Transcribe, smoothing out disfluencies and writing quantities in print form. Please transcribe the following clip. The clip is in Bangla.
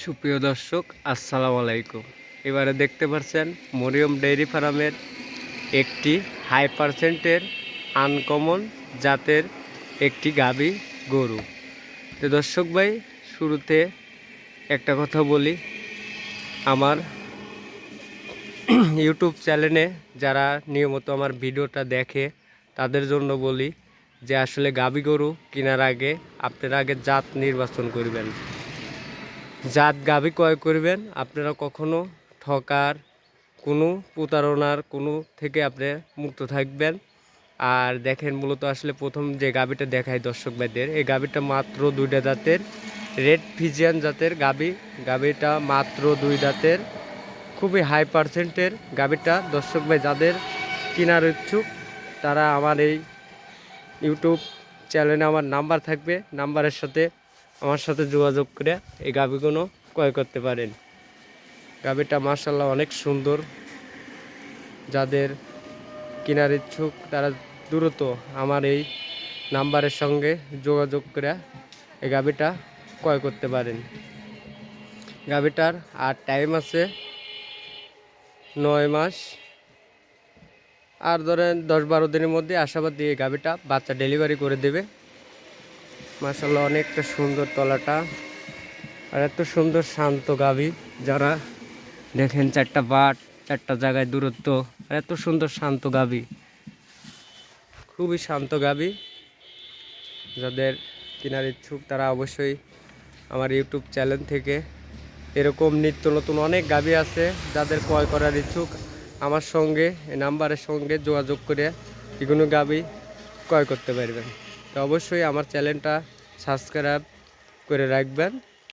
সুপ্রিয় দর্শক, আসসালামু আলাইকুম। এবারে দেখতে পাচ্ছেন মরিয়ম ডেইরি ফার্মের একটি হাই পার্সেন্টের আনকমন জাতের একটি গাভী গরু। তো দর্শক ভাই, শুরুতে একটা কথা বলি, আমার ইউটিউব চ্যানেলে যারা নিয়মিত আমার ভিডিওটা দেখে তাদের জন্য বলি যে আসলে গাভী গরু কেনার আগে আপনারা আগে জাত নির্বাচন করবেন। জাত গাভী ক্রয় করবেন, আপনারা কখনো ঠকার কোনো প্রতারণার কোনো থেকে আপনি মুক্ত থাকবেন। আর দেখেন, মূলত আসলে প্রথম যে গাভীটা দেখায় দর্শক ভাইদের, এই গাভীটা মাত্র 2টা দাঁতের রেড ফিজিয়ান জাতের গাভী। গাভীটা মাত্র 2 দাঁতের, খুবই হাই পার্সেন্টের গাভীটা। দর্শক ভাই যাদের কেনার ইচ্ছুক তারা আমার এই ইউটিউব চ্যানেলে আমার নাম্বার থাকবে, নাম্বারের সাথে আমার সাথে যোগাযোগ করে এই গাভীগুলো ক্রয় করতে পারেন। গাভীটা মাশাআল্লাহ অনেক সুন্দর। যাদের কেনার ইচ্ছুক তারা দ্রুত আমার এই নাম্বারের সঙ্গে যোগাযোগ করে এই গাভীটা ক্রয় করতে পারেন। গাভীটার আর টাইম আছে 9 মাস, আর ধরেন 10-12 দিনের মধ্যে আশাবাদী এই গাভীটা বাচ্চা ডেলিভারি করে দেবে। মাশাআল্লাহ অনেকটা সুন্দর তলাটা, আর এত সুন্দর শান্ত গাভী। যারা দেখেন 4টা বাট 4টা জায়গায় দূরত্ব, আর এত সুন্দর শান্ত গাভী, খুবই শান্ত গাভী। যাদের কেনার ইচ্ছুক তারা অবশ্যই আমার ইউটিউব চ্যানেল থেকে এরকম নিত্য নতুন অনেক গাভী আছে, যাদের ক্রয় করার ইচ্ছুক আমার সঙ্গে এই নাম্বারের সঙ্গে যোগাযোগ করে এগুলো গাভী ক্রয় করতে পারবেন। তো অবশ্যই আমার চ্যানেলটা সাবস্ক্রাইব করে রাখবেন।